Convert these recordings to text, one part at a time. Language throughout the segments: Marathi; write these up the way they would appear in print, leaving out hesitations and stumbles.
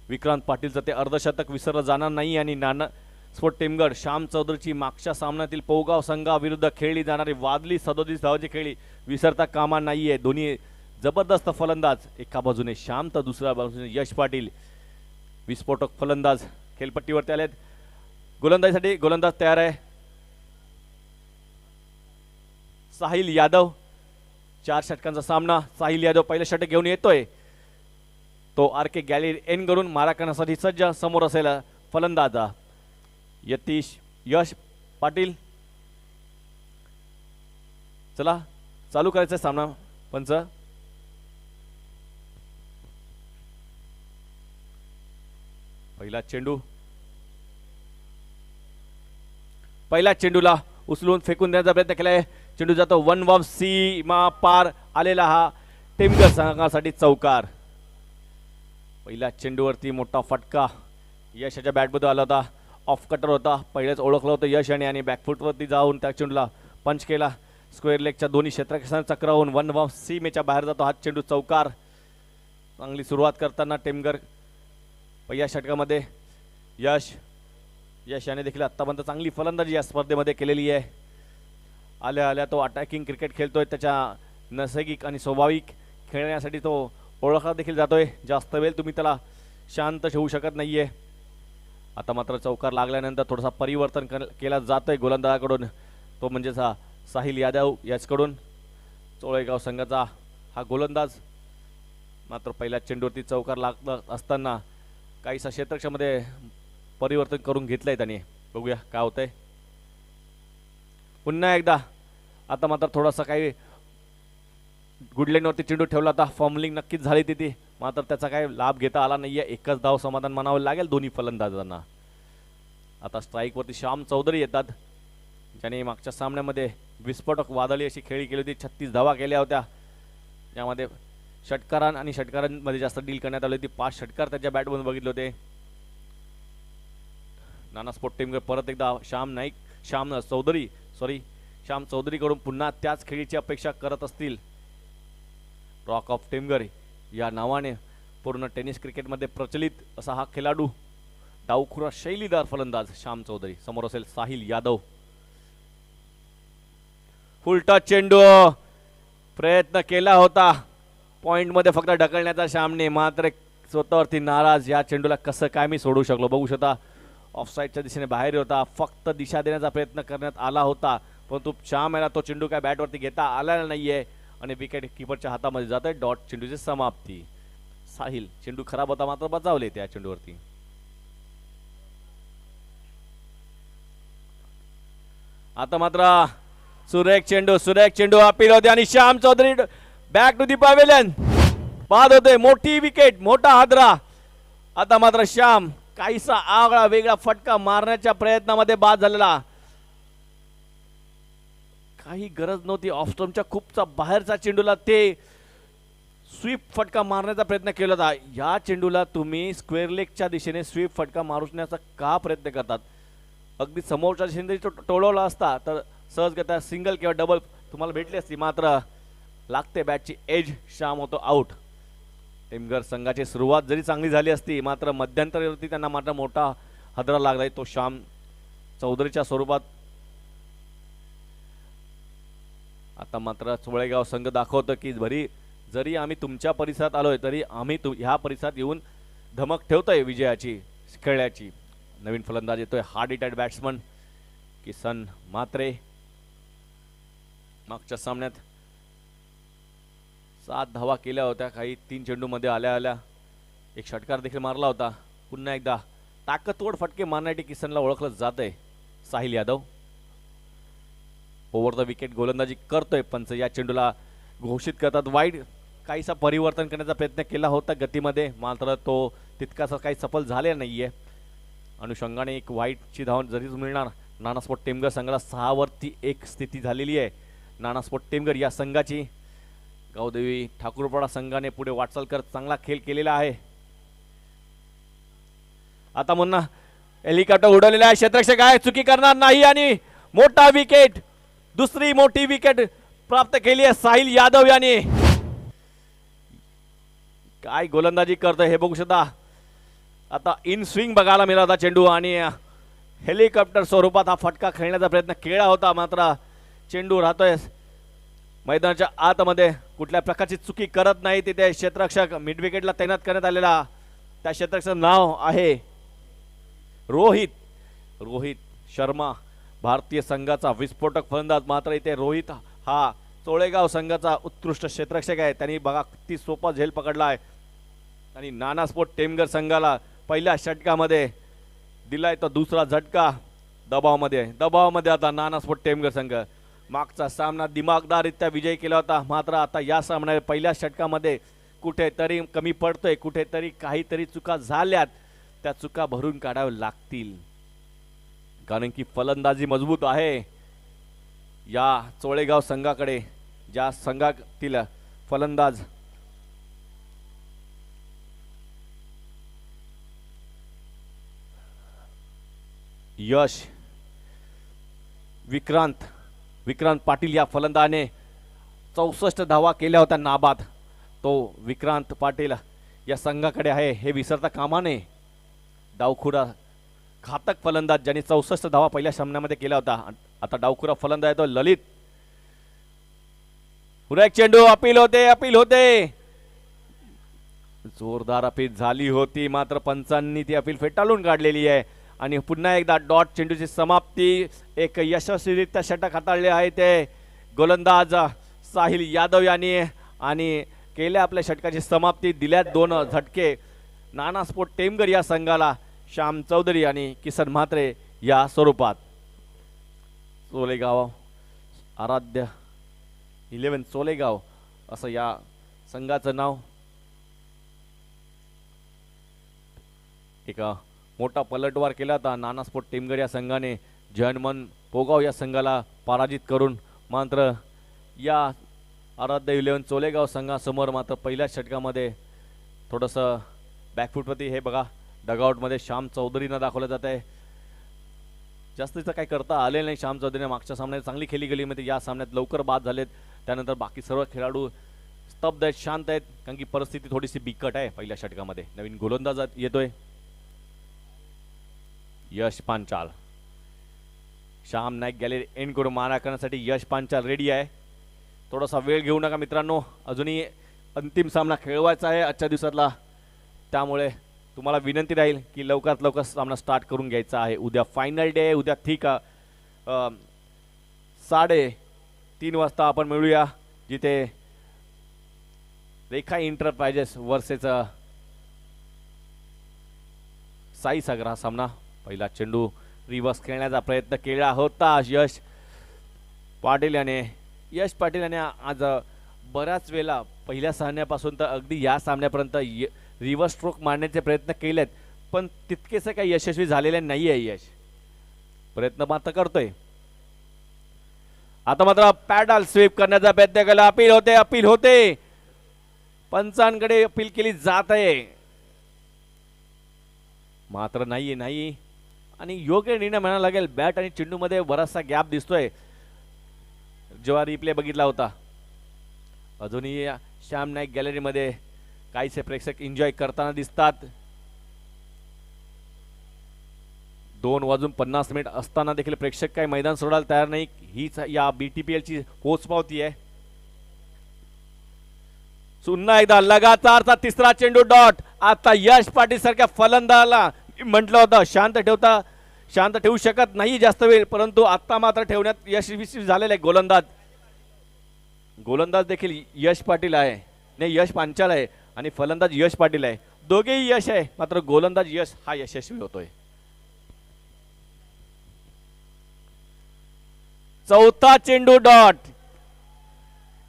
विक्रांत पाटीलचं ते अर्धशतक विसरलं जाणार नाही आणि नाना स्पोर्ट टेमगड श्याम चौधरीची मागच्या सामन्यातील पोगाव संघाविरुद्ध खेळली जाणारी वादली 37 धावाची खेळी विसरता कामा नाहीये। दोन्ही जबरदस्त फलंदाज, एका बाजूने श्याम तर दुसऱ्या बाजूने यश पाटील विस्फोटक फलंदाज खेळपट्टीवरती आलेत। गोलंदाजीसाठी गोलंदाज तयार आहे साहिल यादव। 4 षटकांचा सामना, साहिल यादव पहिलं षटक घेऊन येतोय, तो आर के गॅलरी एन करून मारा करण्यासाठी सज्ज। समोर असेल फलंदाज यतीश यश पाटील। चला चालू करायचा सामना। पंच पहिला चेंडू, पहिल्या चेंडूला उचलून फेकून देण्याचा प्रयत्न केलाय, चेंडू जातो वन व सीमा पार आलेला हा टेमगड संघासाठी चौकार। पहिल्या चेंडूवरती मोठा फटका यशाच्या बॅटमध्ये आला होता, ऑफ कटर होता, पहिलेच ओळखलं होतं यश आणि बॅकफुटवरती जाऊन त्या चेंडूला पंच केला। स्क्वेअर लेगच्या दोन्ही क्षेत्ररक्षण चक्रावून वन व सीमेच्या बाहेर जातो हा चेंडू चौकार। चांगली सुरुवात करताना टेमगड पहिल्या षटकामध्ये यश याने देखील आत्तापर्यंत चांगली फलंदाजी या स्पर्धेमध्ये केलेली आहे। आल्या आल्या तो अटॅकिंग क्रिकेट खेळतोय, त्याच्या नैसर्गिक आणि स्वाभाविक खेळण्यासाठी तो ओळखला देखील जातोय। जास्त वेळ तुम्ही त्याला शांत ठेवू शकत नाहीये। आता मात्र चौकार लागल्यानंतर थोडासा परिवर्तन केला जातोय गोलंदाजाकडून, तो म्हणजे साहिल यादव याचकडून। चोळेगाव संघाचा हा गोलंदाज मात्र पहिल्या चेंडूवरती चौकार लागत असताना काहीसा क्षेत्रक्षमध्ये परिवर्तन करून घेतलंय त्याने। बघूया काय होतंय। पुन्हा एकदा आता मात्र थोडासा काही गुडलेनवरती चेंडू ठेवला होता, फॉर्मलिंग नक्कीच झाली तिथे, मात्र त्याचा काही लाभ घेता आला नाहीये। एकच धाव समाधान मानावं लागेल दोन्ही फलंदाजांना। आता स्ट्राईकवरती श्याम चौधरी येतात, ज्याने मागच्या सामन्यामध्ये विस्फोटक वादळी अशी खेळी केली होती, 36 धावा केल्या होत्या। यामध्ये षटकारांमध्ये जास्त डील करण्यात आली होती, 5 षटकार त्याच्या बॅटमधून बघितले होते। नाना स्पोर्ट टीमकडे परत एकदा श्याम चौधरीकडून पुन्हा त्याच खेळीची अपेक्षा करत असतील। रॉक ऑफ टेमगड या नावाने पूर्ण टेनिस क्रिकेटमध्ये प्रचलित असा हा खेळाडू, डावखुरा शैलीदार फलंदाज श्याम चौधरी। समोर असेल साहिल यादव। उलटा चेंडू प्रयत्न केला होता पॉइंटमध्ये फक्त ढकलण्याचा श्यामने, मात्र स्वतःवरती नाराज। या चेंडूला कसं काय मी सोडू शकलो, बघू शकता ऑफसाईडच्या दिशेने बाहेर होता, फक्त दिशा देण्याचा प्रयत्न करण्यात आला होता, परंतु श्याम याला तो चेंडू काय बॅटवरती घेता आला नाहीये आणि विकेट किपरच्या हातामध्ये जात आहे। डॉट चेंडूची समाप्ती। साहिल चेंडू खराब होता मात्र बचावले त्या चेंडूवरती। आता मात्र सुरेख चेंडू अपील होते आणि Shyam Chaudhari back to the pavilion बाद होते। मोठी विकेट, मोठा हादरा। आता मात्र श्याम काहीसा आगळा वेगळा फटका मारण्याच्या प्रयत्नामध्ये बाद झालेला, काही गरज नव्हती ऑफ स्टंपच्या खूपचा बाहेरचा चेंडूला ते स्वीप फटका मारण्याचा प्रयत्न केला होता। या चेंडूला तुम्ही स्क्वेअर लेगच्या दिशेने स्वीप फटका मारण्याचा का प्रयत्न करतात? अगदी समोरच्या दिशेने टोळवला असता तर सहजगत्या सिंगल किंवा डबल तुम्हाला भेटली असती, मात्र लागते बॅटची एज, श्याम होतो आउट। टेमगड संघाची सुरुवात जरी चांगली झाली असती, मात्र मध्यंतरावरती त्यांना मात्र मोठा हादरा लागलाय, तो श्याम चौधरीच्या स्वरूपात। आता मात्र चोळेगाव संघ दाखवतो की जरी आम्ही तुमच्या परिसरात आलोय तरी आम्ही ह्या परिसरात येऊन धमक ठेवतोय विजयाची, खेळण्याची। नवीन फलंदाज येतोय hard hitted batsman Kisan Mhatre. मागच्या सामन्यात 7 धावा केल्या होत्या, काही 3 चेंडू मध्ये आल्या एक षटकार देखील मारला होता। पुन्हा एकदा ताकदतोड फटके मारण्यासाठी किसनला ओळखलं जात आहे Sahil Yadav. Over the wicket गोलंदाजी करतोय पंच, या चेंडूला घोषित करतात वाईड। काहीसा परिवर्तन करण्याचा प्रयत्न केला होता गतीमध्ये, मात्र तो तितकासा काही सफल झाले नाहीये। अनुषंगाने एक वाईडची धाव जरीच मिळणार। नाना स्पोर्ट टेमगड संघाला 6 वरती 1 स्थिती झालेली आहे। नाना स्पोर्ट टेमगड या संघाची गावदेवी ठाकूरपाडा संघाने पुढे वाटचाल करत चांगला खेळ केलेला आहे। आता मुन्ना हेलिकॉप्टर उडवलेला आहे, क्षेत्ररक्षक आहे, चुकी करणार नाही आणि मोठा विकेट, दुसरी मोठी विकेट प्राप्त केली आहे साहिल यादव याने। काय गोलंदाजी करतोय हे बघू शकता। आता इन स्विंग बघायला मिळाला होता चेंडू आणि हेलिकॉप्टर स्वरूपात हा फटका खेळण्याचा प्रयत्न केला होता, मात्र चेंडू राहतोय मैदानाच्या आतमध्ये, कुठल्या प्रकारची चुकी करत नाही तिथे क्षेत्ररक्षक मिड विकेटला तैनात करण्यात आलेला त्या क्षेत्ररक्षकाचं नाव आहे रोहित शर्मा, भारतीय संघाचा विस्फोटक फलंदाज. मात्र इथे रोहित हा चोळेगाव संघाचा उत्कृष्ट क्षेत्ररक्षक आहे. त्यांनी बघा किती सोपा झेल पकडला आहे आणि नाना स्पोर्ट टेमघर संघाला पहिल्या षटकामध्ये दिलाय तो दुसरा झटका. दबावामध्ये आता नाना स्पोर्ट टेमघर संघ मागचा सामना दिमागदाररित्या विजय केला होता, मात्र आता या सामन्यात पहिल्या षटकामध्ये कुठेतरी कमी पडतोय, कुठेतरी काहीतरी चुका झाल्यात, त्या चुका भरून काढाव्या लागतील. कारण की फलंदाजी मजबूत आहे या चोळेगाव संघाकडे. ज्या संघातील फलंदाज यश विक्रांत पाटील या फलंदाजाने 64 धावा केल्या होत्या नाबाद. तो विक्रांत पाटील या संघाकडे आहे हे विसरता कामा नये. डावखुरा घातक फलंदाज ज्यांनी 64 धावा पहिल्या सामन्यामध्ये केल्या होता. आता डावखुरा फलंदाज आहे तो ललित. पुन्हा एक चेंडू अपील होते जोरदार अपील झाली होती, मात्र पंचांनी ती अपील फेटाळून काढलेली आहे आणि पुन्हा एकदा डॉट चेंडूची समाप्ती. एक यशस्वीरित्या षटक हाताळले आहे ते गोलंदाज साहिल यादव यांनी आणि केल्या आपल्या षटकाची समाप्ती. दिल्यात 2 झटके नाना स्पोर्ट टेमघर या संघाला श्याम चौधरी आणि किसन म्हात्रे या स्वरूपात. चोलेगाव आराध्य 11 चोलेगाव असं या संघाचं नाव. एक मोठा पलटवार केला होता नाना स्पोर्ट टेमघर या संघाने जयनमन पोगाव या संघाला पराजित करून. मात्र या आराध्य 11 चोलेगाव संघासमोर मात्र पहिल्या षटकामध्ये थोडंसं बॅकफुटवरती हे बघा डगआउटमध्ये श्याम चौधरीनं दाखवलं जात आहे. जास्तीचं काही करता आले नाही श्याम चौधरीने. मागच्या सामन्यात चांगली खेळी गेली, मध्ये या सामन्यात लवकर बाद झालेत. त्यानंतर बाकी सर्व खेळाडू स्तब्ध आहेत, शांत आहेत, कारण की परिस्थिती थोडीशी बिकट आहे. पहिल्या षटकामध्ये नवीन गोलंदाज येतोय यश पांचाल. श्याम नाईक गॅलरी एंड करून मारा करण्यासाठी यश पांचाल रेडी आहे. थोडासा वेळ घेऊ नका मित्रांनो, अजूनही अंतिम सामना खेळवायचा आहे आजच्या दिवसातला. त्यामुळे तुम्हाला विनंती राहील की लवकरात लवकर सामना स्टार्ट करून घ्यायचा आहे. उद्या फायनल डे आहे. उद्या ठीक 3:30 वाजता आपण मिळूया, जिथे रेखा एंटरप्राइजेस वर्सेस साई सागर हा सामना. पहिला चेंडू रिव्हर्स खेळण्याचा प्रयत्न केला होता यश पाटील याने आज बऱ्याच वेळा पहिल्या सामन्यापासून तर अगदी या सामन्यापर्यंत रिव्हर्स स्ट्रोक मारण्याचे प्रयत्न केलेत, पण तितकेसे काही यशस्वी झालेले नाही आहे. यश प्रयत्न मात्र करतोय. आता मात्र पॅडल स्वीप करण्याचा प्रयत्न केला. अपील होते पंचांकडे अपील केली जात आहे, मात्र नाही आणि योग्य निर्णय म्हणायला लागेल. बॅट आणि चेंडू मध्ये बराचसा गॅप दिसतोय जेव्हा रिप्ले बघितला होता. अजूनही श्याम नाईक गॅलरीमध्ये काहीसे प्रेक्षक एन्जॉय करताना दिसतात. 2:50 असताना देखील प्रेक्षक काही मैदान सोडायला तयार नाही. हीच या BTPL ची पोचपावती आहे. पुन्हा एकदा लगातारचा तिसरा चेंडू डॉट. आता यश पाटील सारख्या फलंदाजाला म्हटलं होतं शांत ठेवू शकत नाही जास्त वेळ, परंतु आता मात्र ठेवण्यात यशस्वी झालेले गोलंदाज देखील यश पाटील आहे, नाही यश पांचाल आहे आणि फलंदाज यश पाटील आहे. दोघेही यश आहे, मात्र गोलंदाज यश हा यशस्वी होतोय. चौथा चेंडू डॉट.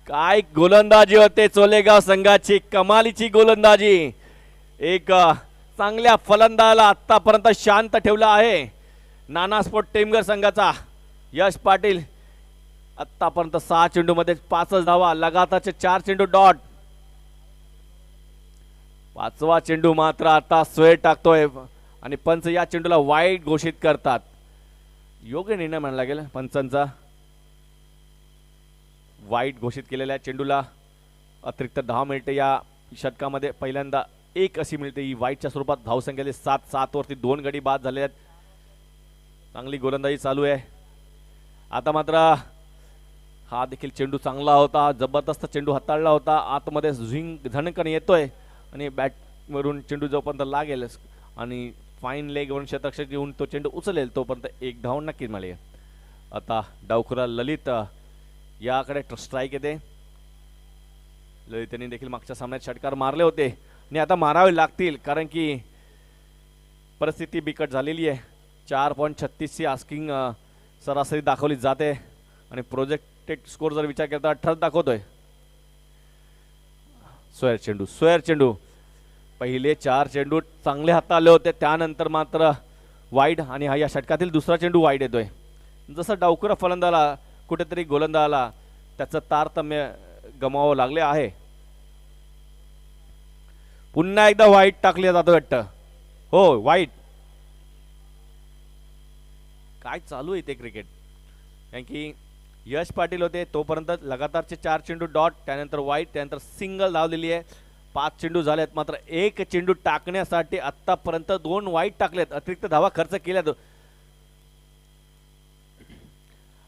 काय गोलंदाजी होते चोलेगाव संघाची, कमालीची गोलंदाजी. एक चांगल्या फलंदाजाला आतापर्यंत शांत ठेवला आहे नाना स्पोर्ट टेमघर संघाचा यश पाटील. आतापर्यंत 6 चेंडू मध्ये 5 धावा, लगातारचे 4 चेंडू डॉट. 5वा चेंडू मात्र आता स्वेट टाकतोय आणि पंच या चेंडूला वाईड घोषित करतात. योग्य निर्णय म्हणायला लागेल पंचांचा. वाईड घोषित केलेल्या चेंडूला अतिरिक्त 10 मिनिटे या षटकामध्ये पहिल्यांदा एक अशी मिळते ही वाईटच्या स्वरूपात. धावसंख्येले 7 वरती 2 गडी बाद झाले आहेत. चांगली गोलंदाजी चालू आहे. आता मात्र हा देखील चेंडू चांगला होता, जबरदस्त चेंडू हाताळला होता. आतमध्ये झिंग झणकन येतोय आणि बॅटवरून चेंडू जोपर्यंत लागेल आणि फाईन लेग वरून शतरक्षक घेऊन तो चेंडू उचलेल तोपर्यंत एक धाव नक्कीच मिळेल. आता डावखुरा ललित याकडे स्ट्राईक येते. ललित यांनी देखील मागच्या सामन्यात षटकार मारले होते आणि आता मारावे लागतील कारण की परिस्थिती बिकट झालेली आहे. 4.36 ची आस्किंग सरासरी दाखवली जाते आणि प्रोजेक्टेड स्कोर जर विचार केला तर 18 दाखवतोय. स्क्वेअर चेंडू पहिले 4 चेंडू चांगले हाताळले होते, त्यानंतर मात्र वाईड आणि हा या षटकातील दुसरा चेंडू वाईड येतोय. जसं डावखुरा फलंदाला कुठेतरी गोलंदाला त्याचं तारतम्य गमावं लागले आहे. पुन्हा एकदा वाईट टाकले जातो वाटतं. हो वाईट. काय चालू आहे ते क्रिकेट. कारण की यश पाटील होते तोपर्यंत लगातारचे 4 चेंडू डॉट, त्यानंतर वाईट, त्यानंतर सिंगल धाव दिली आहे. 5 चेंडू झालेत मात्र एक चेंडू टाकण्यासाठी आतापर्यंत 2 वाईट टाकलेत, अतिरिक्त धावा खर्च केल्यात.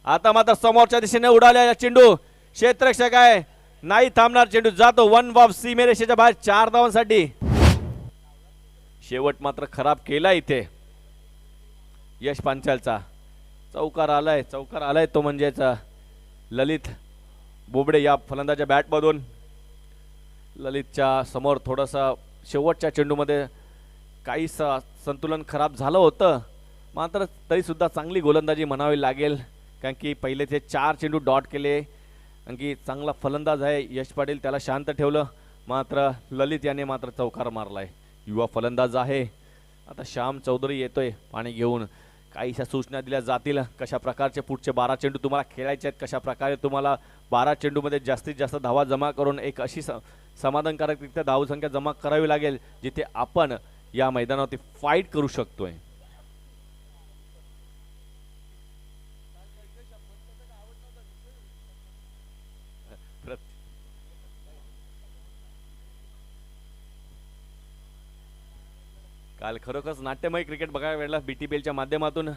आता मात्र समोरच्या दिशेने उडालेला चेंडू क्षेत्ररक्षक आहे, नाही थांबणार. चेंडू जातो वन ऑफ सीमेरेषेच्या बाहेर 4 धावांसाठी. शेवट मात्र खराब केला इथे यश पांचालचा. चौकार आलाय तो म्हणजेच ललित बोबडे या फलंदाच्या बॅटमधून. ललितच्या समोर थोडंसं शेवटच्या चेंडूमध्ये काही संतुलन खराब झालं होतं, मात्र तरीसुद्धा चांगली गोलंदाजी म्हणावी लागेल कारण की पहिले ते 4 चेंडू डॉट केले. कारण की चांगला फलंदाज आहे यश पाटील, त्याला शांत ठेवलं. मात्र ललित याने मात्र चौकार मारलाय. युवा फलंदाज आहे. आता श्याम चौधरी येतोय पाणी घेऊन. काहीशा सूचना दिल्या जातील कशा प्रकारचे पुढचे 12 चेंडू तुम्हाला खेळायचे आहेत, कशा प्रकारे तुम्हाला 12 चेंडूमध्ये जास्तीत जास्त धावा जमा करून एक अशी समाधानकारकरित्या धावसंख्या जमा करावी लागेल जिथे आपण या मैदानावरती फाईट करू शकतोय. काल खरोखरच नाट्यमय क्रिकेट बघायला मिळालं BTPLच्या माध्यमातून.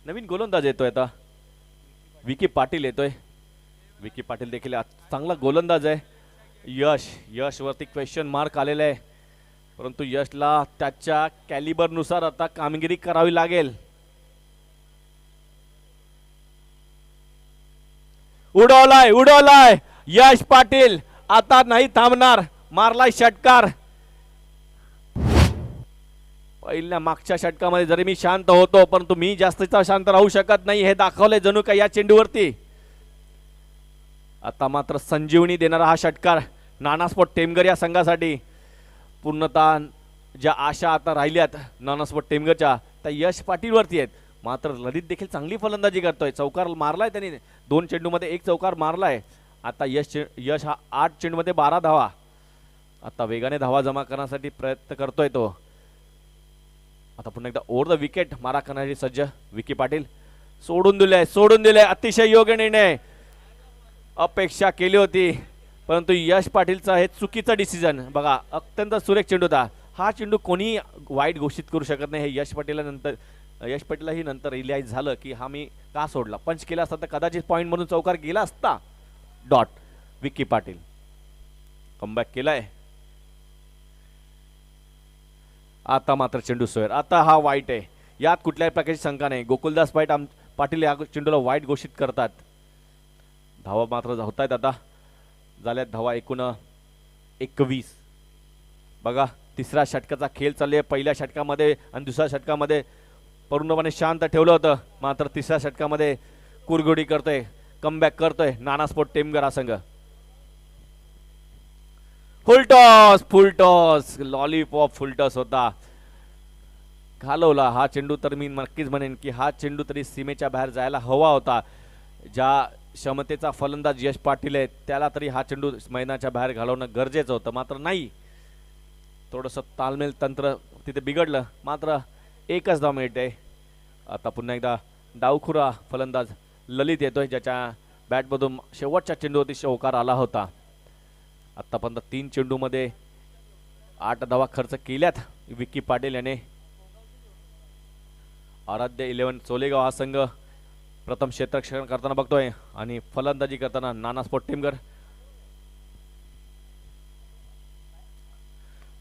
नवीन गोलंदाज येतोय आता, विकी पाटील येतोय. विकी पाटील देखील चांगला गोलंदाज आहे. यश वरती क्वेश्चन मार्क आलेला आहे, परंतु यशला त्याच्या कॅलिबरनुसार आता कामगिरी करावी लागेल. उडवलाय यश पाटील, आता नाही थांबणार. मारलाय षटकार. पहिल्या मागच्या षटकामध्ये जरी मी शांत होतो परंतु मी जास्तीचा शांत राहू शकत नाही हे दाखवलंय जणू काय या चेंडूवरती. आता मात्र संजीवनी देणारा हा षटकार नानास्पोर्ट टेमघर या संघासाठी. पूर्णतः ज्या आशा आता राहिल्यात नानास्पोर्ट टेमघरच्या त्या यश पाटील वरती आहेत. मात्र ललित देखील चांगली फलंदाजी करतोय. चौकार मारलाय त्यांनी, 2 चेंडूमध्ये 1 चौकार मारलाय. आता यश हा 8 चेंडूमध्ये 12 धावा. आता वेगाने धावा जमा करण्यासाठी प्रयत्न करतोय तो. आता पुन्हा एकदा ओव्हर द विकेट मारा करण्यासाठी सज्ज विकी पाटील. सोडून दिले. अतिशय योग्य निर्णय. अपेक्षा केली होती परंतु यश पाटीलचा हे चुकीचा डिसिजन. बघा अत्यंत सुरेख चेंडू होता हा. चेंडू कोणी वाईट घोषित करू शकत नाही. हे यश पाटीलही नंतर रिअलाइज झालं की हा मी का सोडला. पंच केला असता तर कदाचित पॉईंट म्हणून चौकार गेला असता. डॉट. विकी पाटील कमबॅक केलाय. आता मात्र चेंडू स्क्वेअर. आता हा वाईट आहे, यात कुठल्याही प्रकारची शंका नाही. गोकुलदास पाटील या चेंडूला वाईट घोषित करतात. धावा मात्र होत आहेत. आता झाल्यात धावा एकूण 21. बघा तिसऱ्या षटकाचा खेळ चालले. पहिल्या षटकामध्ये आणि दुसऱ्या षटकामध्ये पूर्णपणे शांत ठेवलं होतं, मात्र तिसऱ्या षटकामध्ये कुरघोडी करतोय, कमबॅक करतोय नानास्पोर्ट टेमघर हा संघ. फुलटॉस लॉलीपॉप फुलटॉस होता. घालवला हा चेंडू. तर मी नक्कीच म्हणेन की हा चेंडू तरी सीमेच्या बाहेर जायला हवा होता. ज्या क्षमतेचा फलंदाज यश पाटील आहे त्याला तरी हा चेंडू मैदानाच्या बाहेर घालवणं गरजेचं होतं, मात्र नाही. थोडंसं तालमेल तंत्र तिथे बिघडलं. मात्र एकच धाव मिळते. आता पुन्हा एकदा डावखुरा फलंदाज ललित येतोय, ज्याच्या बॅटमधून शेवटच्या चेंडूवरती शौकार आला होता. आतापर्यंत 3 चेंडूमध्ये 8 धावा खर्च केल्यात विक्की पाटील याने. आराध्य 11 चोलेगाव हा संघ प्रथम क्षेत्ररक्षण करताना बघतोय आणि फलंदाजी करताना नाना स्पोर्ट टीमगर.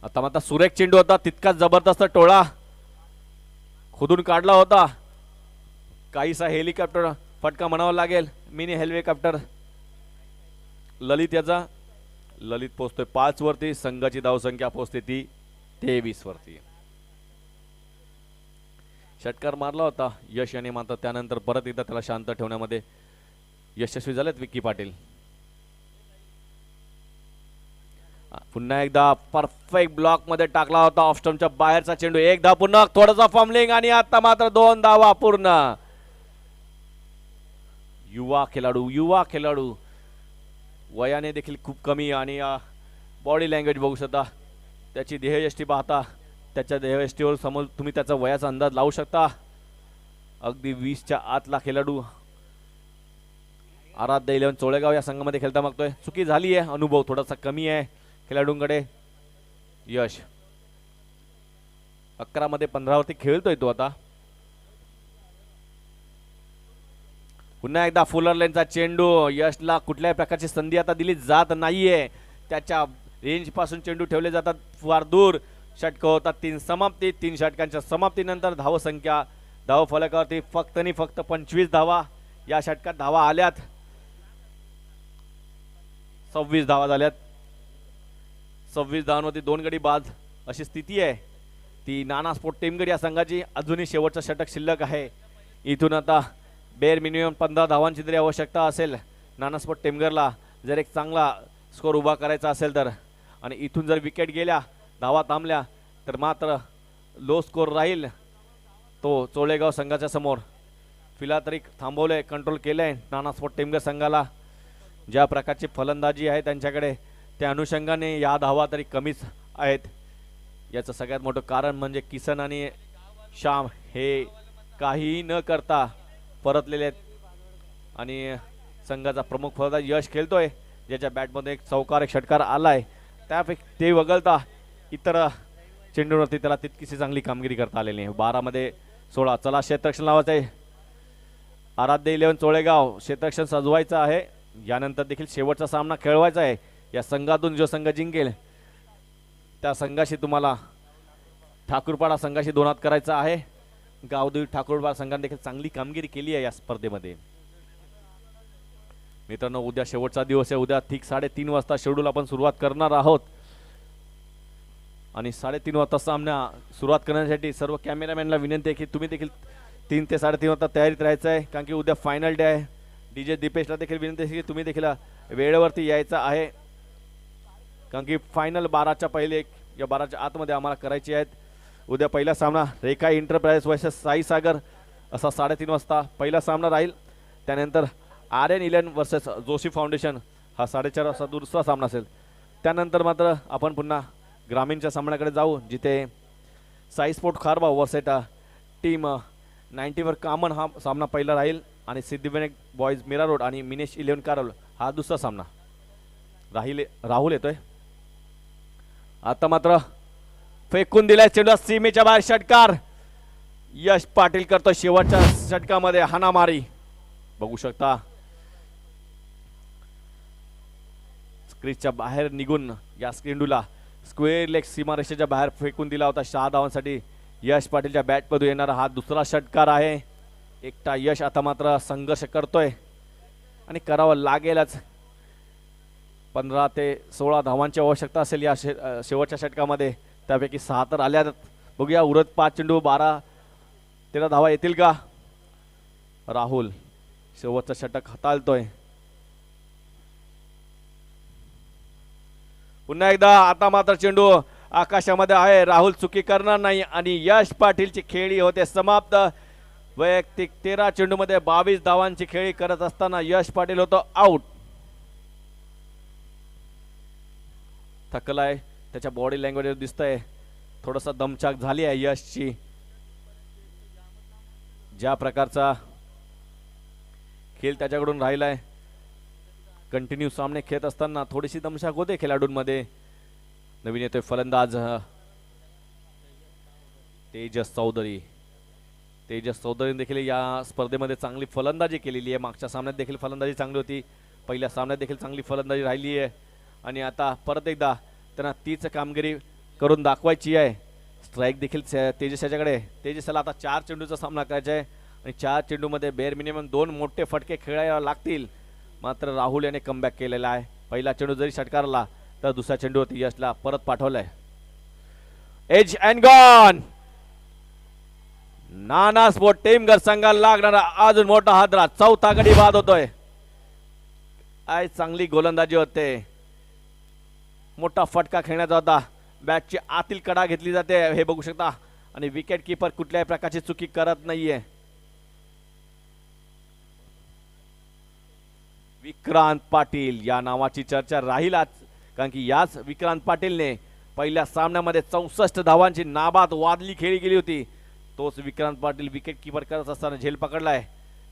आता मात्र सुरेख चेंडू होता, तितकाच जबरदस्त टोळा खोदून काढला होता. काहीसा हेलिकॉप्टर फटका म्हणावा लागेल, मिनी हेलिकॉप्टर. ललित याचा ललित पोहोचतोय 5 वरती. संघाची धावसंख्या पोहोचते ती 23 वरती. षटकार मारला होता यश याने, मात्र त्यानंतर परत एकदा त्याला शांत ठेवण्यामध्ये यशस्वी झालेत विक्की पाटील. पुन्हा एकदा परफेक्ट ब्लॉक मध्ये टाकला होता ऑफ स्टंपच्या बाहेरचा चेंडू. एक धाव पुन्हा, थोडासा फॉर्मलिंग आणि आता मात्र 2 धावा पूर्ण. युवा खेळाडू वयाने देखील खूप कमी आणि बॉडी लँग्वेज बघू शकता, त्याची देहयष्टी पाहता, त्याच्या देहयष्टीवर समोर तुम्ही त्याचा वयाचा अंदाज लावू शकता. अगदी 20च्या आतला खेळाडू आराध्य 11 चोळेगाव या संघामध्ये खेळता मागतोय. चुकी झाली आहे, अनुभव थोडासा कमी आहे खेळाडूंकडे. यश 11 मध्ये 15 वरती खेळतोय तो आता. पुन्हा एकदा फुलर लेनचा चेंडू. यशला कुठल्याही प्रकारची संधी आता दिली जात नाहीये. त्याच्या रेंज पासून चेंडू ठेवले जातात फार दूर. षटक होतात 3 समाप्ती. 3 षटकांच्या समाप्तीनंतर धावसंख्या धाव फलकावरती फक्त आणि फक्त 25 धावा. या षटकात धावा आल्यात 26 धावा झाल्यात. 26 धावांवरती 2 गडी बाद अशी स्थिती आहे ती नाना स्पोर्ट टीमगड या संघाची. अजूनही शेवटचं षटक शिल्लक आहे. इथून आता बेर मिनिमम 15 धावांची तरी आवश्यकता असेल नाना स्पोर्ट टीमगरला, जर एक चांगला स्कोर उभा करायचा असेल तर. आणि इथून जर विकेट गेल्या, धावा थांबल्या, तर मात्र लो स्कोर राहील तो चोळेगाव संघाच्या समोर. फिलहाल तरी थांबवलंय, कंट्रोल केलंय नाना स्पोर्ट टीमगर संघाला. ज्या प्रकारची फलंदाजी आहे त्यांच्याकडे, त्या अनुषंगाने या धावा तरी कमीच आहेत. याचं सगळ्यात मोठं कारण म्हणजे किसन आणि श्याम हे काहीही न करता परतलेले आहेत आणि संघाचा प्रमुख फलंदाज यश खेळतोय, ज्याच्या बॅटमध्ये एक चौकार एक षटकार आलाय. त्यापैकी ते वगळता इतर चेंडूवरती त्याला तितकीशी चांगली कामगिरी करता आलेली आहे. 12 मध्ये 16. चला क्षेत्ररक्षण लावायचं आहे. आराध्य 11 चोळेगाव क्षेत्ररक्षण सजवायचं आहे. यानंतर देखील शेवटचा सामना खेळवायचा आहे. या संघातून जो संघ जिंकेल त्या संघाशी तुम्हाला ठाकूरपाडा संघाशी 2 हात करायचा आहे. गावदेवी ठाकूरपाडा संघाने देखील चांगली कामगिरी केली आहे या स्पर्धेमध्ये. मित्रांनो, उद्या शेवटचा दिवस आहे. उद्या ठीक 3:30 वाजता शेड्यूल आपण सुरुवात करणार आहोत आणि 3:30 वाजता सामना सुरुवात करण्यासाठी सर्व कॅमेरामॅनला विनंती आहे की तुम्ही देखील 3 ते 3:30 वाजता तयारीत राहायचं आहे, कारण की उद्या फायनल डे आहे. डीजे दीपेशला देखील विनंती आहे की तुम्ही देखील वेळेवरती यायचं आहे, कारण की फायनल 12च्या पहिले या 12च्या आतमध्ये आम्हाला करायची आहेत. उद्या पहिला सामना रेखा एंटरप्राइज वर्सेस साई सागर असा 3:30 वाजता पहिला सामना राहील. त्यानंतर आर्यन 11 वर्सेस जोशी फाउंडेशन हा 4:30 वाजता दुसरा सामना असेल. त्यानंतर मात्र आपण पुन्हा ग्रामीणच्या सामन्याकडे जाऊ, जिथे साई स्पोर्ट खारबाव वर्सेस टीम 90 वर कामन हा सामना पहिला राहील आणि सिद्धिविनायक बॉयज मीरा रोड आणि मिनेश 11 कारल हा दुसरा सामना राहुल येतोय. आता मात्र फेकून दिलाय चेंडू सीमेच्या बाहेर. षटकार यश पाटील करतो शेवटच्या षटकामध्ये हाणामारी बघू शकता. क्रीजच्या बाहेर निघून या चेंडूला स्क्वेअर लेग सीमारेषेच्या बाहेर फेकून दिला होता. 6 धावांसाठी यश पाटीलच्या बॅटमधून येणारा हा दुसरा षटकार आहे. एकटा यश आता मात्र संघर्ष करतोय आणि करावं लागेलच. 15 ते 16 धावांची आवश्यकता असेल या शेवटच्या षटकामध्ये. त्यापैकी 6 तर आल्या. बघूया उरत 5 चेंडू 12-13 धावा येतील का. राहुल शेवटचं षटक हाताळतोय. पुन्हा एकदा आता मात्र चेंडू आकाशामध्ये आहे. राहुल चुकी करणार नाही आणि यश पाटीलची खेळी होते समाप्त. वैयक्तिक 13 चेंडूमध्ये 22 धावांची खेळी करत असताना यश पाटील होतो आउट. थकलाय, त्याच्या बॉडी लँग्वेजवर दिसतंय थोडासा दमछाक झाली आहे यशची. ज्या प्रकारचा खेळ त्याच्याकडून राहिलाय, कंटिन्यू सामने खेळत असताना थोडीशी दमछाक होते खेळाडूंमध्ये. नवीन येतोय फलंदाज तेजस चौधरी. तेजस चौधरीने देखील या स्पर्धेमध्ये चांगली फलंदाजी केलेली आहे. मागच्या सामन्यात देखील फलंदाजी चांगली होती, पहिल्या सामन्यात देखील चांगली फलंदाजी राहिली आहे आणि आता परत एकदा त्यांना तीच कामगिरी करून दाखवायची आहे. स्ट्राईक देखील तेजस याच्याकडे. तेजसला आता 4 चेंडूचा सामना करायचा आहे आणि 4 चेंडूमध्ये बेअर मिनिमम 2 मोठे फटके खेळायला लागतील. मात्र राहुल याने कमबॅक केलेला आहे. पहिला चेंडू जरी षटकारला तर दुसऱ्या चेंडूवरती यशला परत पाठवलंय. Edge and gone. Nana sport Temghar संघाला लागणारा अजून मोठा हादरा. चौथा गडी बाद होतोय. आज चांगली गोलंदाजी होते. मोठा फटका खेळण्याचा होता. बॅटची आतील कडा घेतली जाते हे बघू शकता आणि विकेट किपर कुठल्याही प्रकारची चुकी करत नाहीये. विक्रांत पाटील या नावाची चर्चा राहीलच, कारण की याच विक्रांत पाटीलने पहिल्या सामन्यामध्ये 64 धावांची नाबाद वादली खेळी गेली होती. तोच विक्रांत पाटील विकेट किपर करत असताना झेल पकडलाय.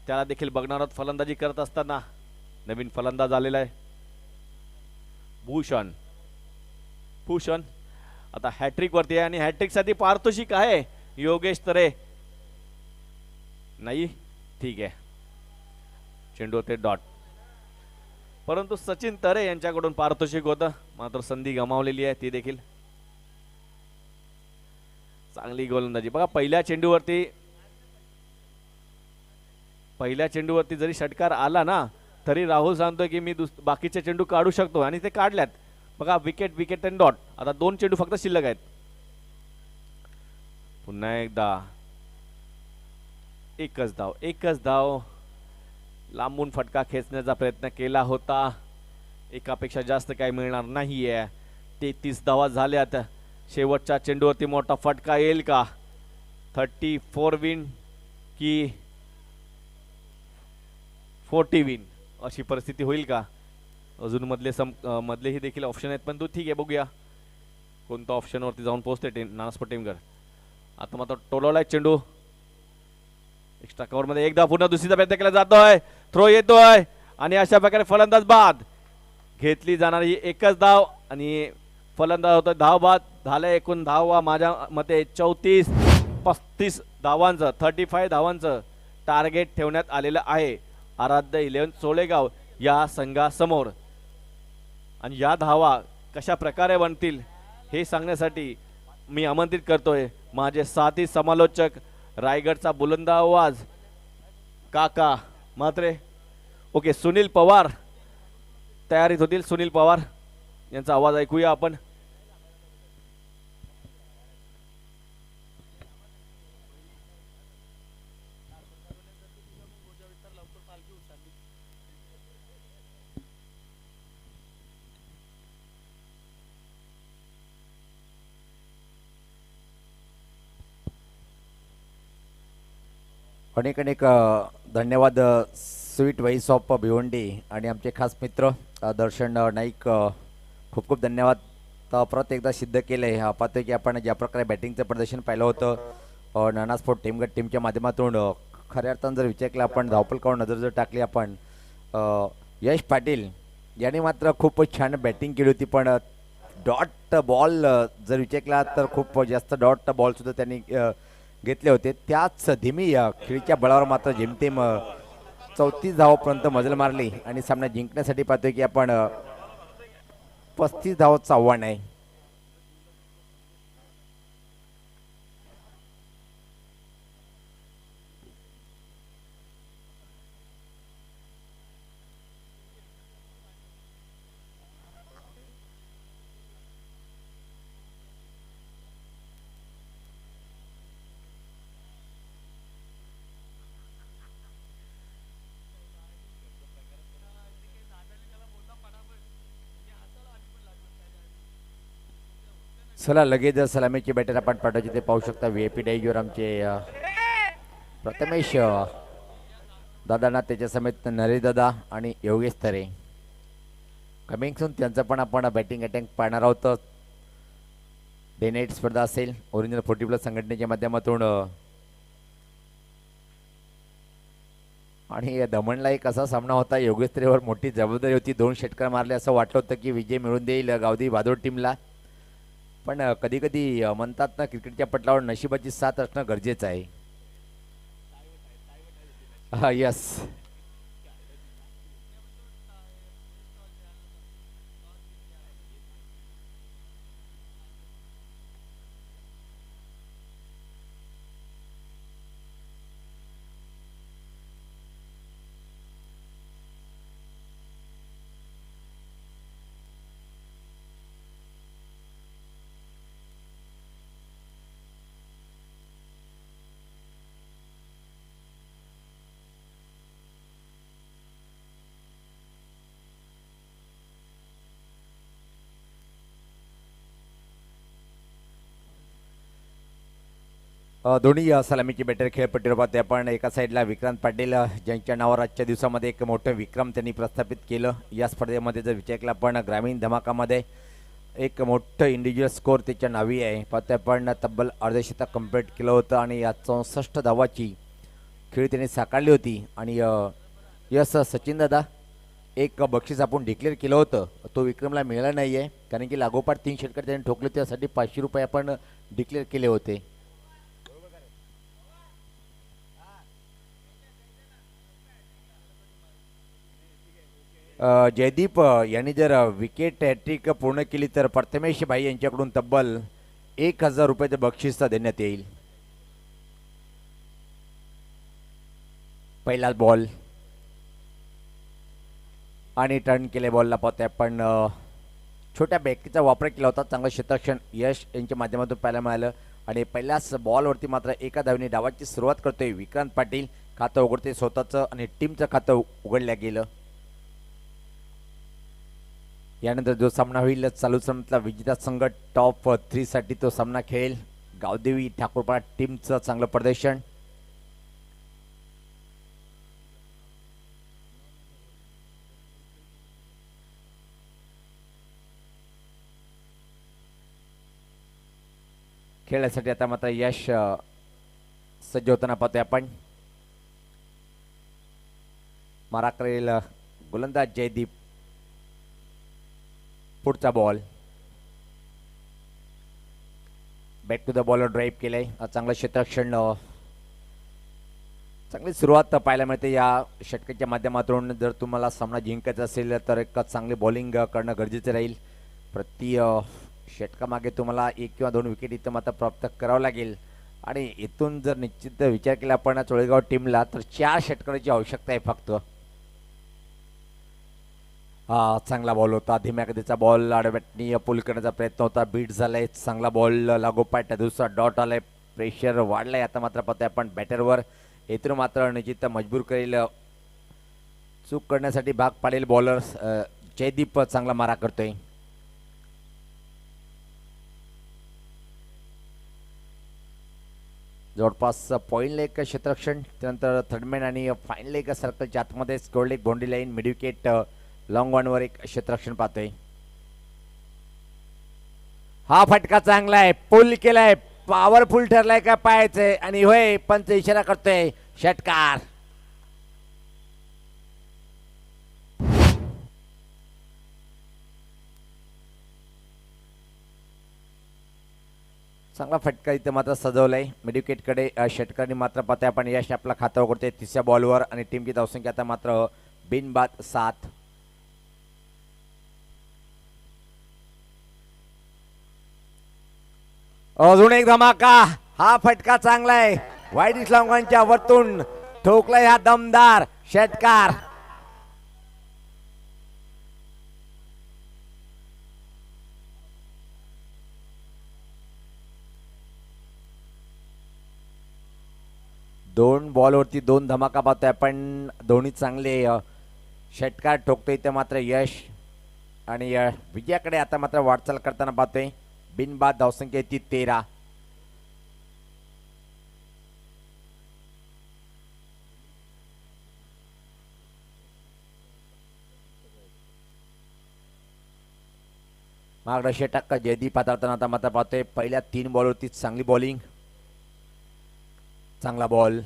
त्याला देखील बघणार आहोत फलंदाजी करत असताना. नवीन फलंदाज आलेला आहे भूषण. भूषण आता हॅट्रिक वरती आहे आणि हॅट्रिक साठी पारितोषिक आहे योगेश तरे. नाही ठीक आहे, चेंडू ते डॉट. परंतु सचिन तरे यांच्याकडून पारितोषिक होतं, मात्र संधी गमावलेली आहे ती देखील. चांगली गोलंदाजी बघा. पहिल्या चेंडूवरती जरी षटकार आला ना तरी राहुल सांगतोय की मी बाकीचे चेंडू काढू शकतो आणि ते काढल्यात. बघा विकेट अँड डॉट. आता 2 चेंडू फक्त शिल्लक आहेत. पुन्हा एकदा एकच धाव. लांबून फटका खेचण्याचा प्रयत्न केला होता. एकापेक्षा जास्त काही मिळणार नाहीये. 33 धावा झाल्यात. शेवटच्या चेंडूवरती मोठा फटका येईल का? 34 विन की 40 विन अशी परिस्थिती होईल का? अजून मधलेही देखील ऑप्शन आहेत, पण तो ठीक आहे, बघूया कोणता ऑप्शनवरती जाऊन पोहोचते नानास्पोर्ट टेमघर. आता मात्र टोलवलाय चेंडू. एक्स्ट्रा कव्हर मध्ये एकदा पुन्हा दुसरीचा प्रयत्न केला जातोय. थ्रो येतोय आणि अशा प्रकारे फलंदाज बाद. घेतली जाणारी एकच धाव आणि फलंदाज होतोय धाव बाद. झालं एकूण धावा माझ्या मते 34-35 धावांचं 35 धावांचं टार्गेट ठेवण्यात आलेलं आहे आराध्य 11 सोळेगाव या संघासमोर. आणि या धावा कशा प्रकारे बनतील हे सांगण्यासाठी मी आमंत्रित करतोय माझे साथी समालोचक रायगडचा बुलंद आवाज काका म्हात्रे. ओके, सुनील पवार तयारीत होतील. सुनील पवार यांचा आवाज ऐकूया आपण. अनेक धन्यवाद स्वीट वाईस ऑफ भिवंडी आणि आमचे खास मित्र दर्शन नाईक. खूप खूप धन्यवाद. परत एकदा सिद्ध केलं आहे. पाहतोय की आपण ज्या प्रकारे बॅटिंगचं प्रदर्शन पाहिलं होतं नाना स्पोर्ट टीमगट टीमच्या माध्यमातून, खऱ्या अर्थानं जर विचार केला आपण, धावपलकावर नजर जर टाकली आपण, यश पाटील याने मात्र खूप छान बॅटिंग केली होती. पण डॉट बॉल जर विचार केला तर खूप जास्त डॉट बॉलसुद्धा त्यांनी घेतले होते. त्याच धीमी खेळीच्या बळावर मात्र जेमतेम 34 धावापर्यंत मजल मारली आणि सामना जिंकण्यासाठी पाहतोय की आपण 35 धावांचं आव्हान आहे. चला लगेच सलामीची बॅटर आपण पाठवायची ते पाहू शकता. VIP डायजीवर आमचे प्रथमेश दादांना त्याच्या समेत नरेश दादा आणि योगेश तरे कमिंग सून त्यांचं पण आपण बॅटिंग अटॅक पाहणार आहोत. डे नाईट स्पर्धा असेल ओरिजिनल 40+ संघटनेच्या माध्यमातून आणि दमणला एक असा सामना होता, योगेश त्रेवर मोठी जबाबदारी होती, 2 षटकार मारले, असं वाटलं होतं की विजय मिळवून देईल गावदेवी भादोड टीमला. पण कधी कधी म्हणतात ना, क्रिकेटच्या पटलावर नशिबाची साथ असणं गरजेचं आहे. हा यस. दोन्ही सलामीची बॅटर खेळपट्टीवर पाहतोय आपण. एका साईडला विक्रांत पाटील, ज्यांच्या नावावर आजच्या दिवसामध्ये एक मोठं विक्रम त्यांनी प्रस्थापित केलं या स्पर्धेमध्ये. जर विचार केला आपण ग्रामीण धमाकामध्ये एक मोठं इंडिव्हिज्युअल स्कोअर त्याच्या नावी आहे. पाहतोय आपण तब्बल अर्धशतक कंप्लीट केलं होतं आणि या 64 धावाची खेळी त्यांनी साकारली होती. आणि यस सचिन दादा, एक बक्षीस आपण डिक्लेअर केलं होतं, तो विक्रमला मिळाला नाही आहे, कारण की लागोपाठ 3 षटकार त्यांनी ठोकले, त्यासाठी 500 रुपये आपण डिक्लेअर केले होते. जयदीप यांनी जर विकेट हॅट्रिक पूर्ण केली तर प्रथमेश भाई यांच्याकडून तब्बल 1000 रुपयाचं बक्षीस देण्यात येईल. पहिला बॉल आणि टर्न केले बॉलला पाहतोय आपण. छोट्या बॅकीचा वापर केला होता, चांगलं क्षेत्ररक्षण यश यांच्या माध्यमातून पाहायला मिळालं. आणि पहिल्याच बॉलवरती मात्र एका धावने डावाची सुरुवात करतोय विक्रांत पाटील. खातं उघडते स्वतःचं आणि टीमचं खातं उघडलं गेलं. यानंतर जो सामना होईल चालू सामन्यातला विजेता संघ टॉप 3 साठी तो सामना खेळेल. गावदेवी ठाकूरपाडा टीमचं चांगलं प्रदर्शन. खेळण्यासाठी आता मात्र यश सज्ज होताना पाहतोय आपण. मारा करेल गोलंदाज जयदीप. पुढचा ball back to the bowler drive केलंय. चांगलं क्षेत्ररक्षण, चांगली सुरुवात पाहायला मिळते या षटकाच्या माध्यमातून. जर तुम्हाला सामना जिंकायचा असेल तर एक चांगली बॉलिंग करणं गरजेचं राहील. प्रति षटकामागे तुम्हाला 1 किंवा 2 विकेट इथं मात्र प्राप्त करावं लागेल. आणि इथून जर निश्चित विचार केला आपण चोळेगाव टीमला तर 4 षटकाराची आवश्यकता आहे फक्त. हा चांगला बॉल होता, धीम्या गतीचा बॉल, आडव्याटनी पुल करण्याचा प्रयत्न होता, बीट झालाय. चांगला बॉल लागोपाठ दुसरा डॉट आलाय, प्रेशर वाढलाय. आता मात्र पाहतोय आपण बॅटरवर. इथून मात्र निश्चित मजबूर करेल, चूक करण्यासाठी भाग पाडेल बॉलर. जयदीप चांगला मारा करतोय. जवळपास पॉईंट लेग क्षेत्ररक्षण, त्यानंतर थर्डमॅन आणि फाईन लेग सर्कलच्या आतमध्ये score leg, boundary line, mid wicket, long वर एक क्षेत्ररक्षण पाहतोय. हा फटका चांगला आहे, पुल केलाय, पॉवरफुल ठरलाय का पाहायचंय. आणि होय, पंच इशारा करतोय, षटकार. चांगला फटका इथं मात्र सजवलाय मिडविकेट कडे. षटकारांनी मात्र पाहतोय आपण यश आपला खाता उघडते 3ऱ्या बॉलवर. आणि टीमची धावसंख्या आता मात्र बिनबाद 7. अजून एक धमाका. हा फटका चांगला आहे, वाईट इस्लामच्या वरतून ठोकलाय हा दमदार षटकार. दोन बॉलवरती 2 धमाका पाहतोय आपण. दोन्ही चांगले षटकार ठोकतोय ते मात्र यश. आणि विजयाकडे आता मात्र वाटचाल करताना पाहतोय. बिनबाद धावसंख्या ती 13. मागडा षटक जयदीप हाताळताना आता मात्र पाहतोय. पहिल्या 3 बॉलवरती चांगली बॉलिंग. चांगला बॉल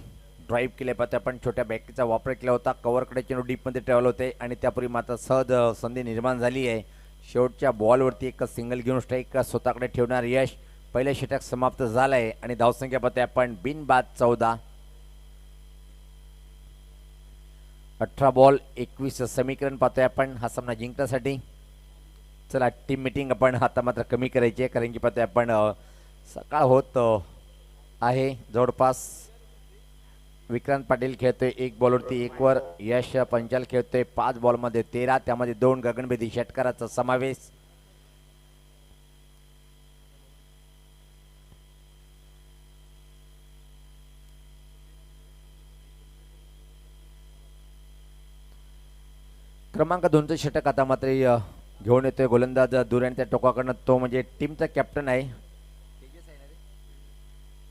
ड्राईव्ह केले पाहते आपण छोट्या बॅकीचा वापर केला होता. कव्हरकडे चेंडू डीपमध्ये ट्रॅव्हल होते आणि त्यापूर्वी मात्र सहज संधी निर्माण झाली आहे. शेवटच्या बॉलवरती एक सिंगल घेऊन स्ट्राईक स्वतःकडे ठेवणार यश. पहिले षटक समाप्त झालं आहे आणि धावसंख्या पाहते आपण बिनबाद 14. 18 बॉल 21 समीकरण पाहतोय आपण हा सामना जिंकण्यासाठी. चला टीम मीटिंग आपण आता मात्र कमी करायची आहे कारण की पाहतोय आपण सकाळ होत आहे जवळपास. विक्रांत पाटील खेळतोय 1 बॉलवरती 1 वर. यश पंचाल खेळतोय 5 बॉलमध्ये 13, त्यामध्ये 2 गगनभेदी षटकाराचा समावेश. क्रमांक 2चं षटक आता मात्र घेऊन येतोय गोलंदाज दूर आणि त्या टोकाकडनं तो म्हणजे टीमचा कॅप्टन आहे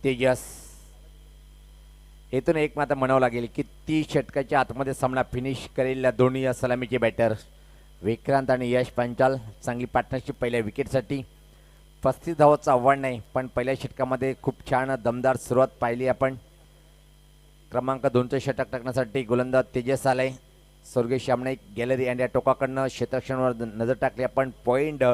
तेजस. येथून एक मात्र म्हणावं लागेल की 30 षटकाच्या आतमध्ये सामना फिनिश करेल दोन्ही सलामीचे बॅटर विक्रांत आणि यश पंचाल. चांगली पार्टनरशिप पहिल्या विकेटसाठी. 35 धावाचं आव्हान नाही पण पहिल्या षटकामध्ये खूप छान दमदार सुरुवात पाहिली आपण. क्रमांक 2चं षटक टाकण्यासाठी गोलंदाज तेजस आलाय. स्वर्गीय श्यामने गॅलरी आणि या टोकाकडनं क्षेत्ररक्षणावर नजर टाकली आपण. पॉईंट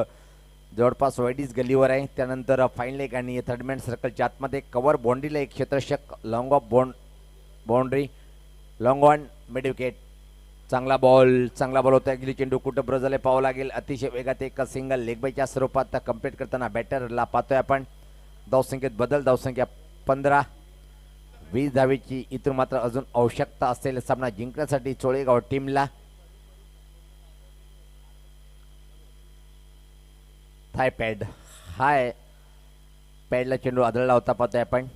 जवळपास वाईडीज गल्लीवर आहे. त्यानंतर फाईन लेग आणि थर्डमॅन सर्कलच्या आतमध्ये कव्हर बाउंड्रीला एक क्षेत्ररक्षक. Long off boundary long on mid wicket. चांगला बॉल होता. गिली चेंडू कुठं ब्रजले पाहावं लागेल. अतिशय वेगात एक सिंगल लेग बायच्या स्वरूपात कंप्लीट करताना बॅटरला पाहतोय आपण. धावसंख्येत बदल. धावसंख्या 15. 20 धावेची इथून मात्र अजून आवश्यकता असेल सामना जिंकण्यासाठी चोळेगाव टीमला. थाय पॅड हाय पॅडला चेंडू आदळला होता पाहतोय आपण.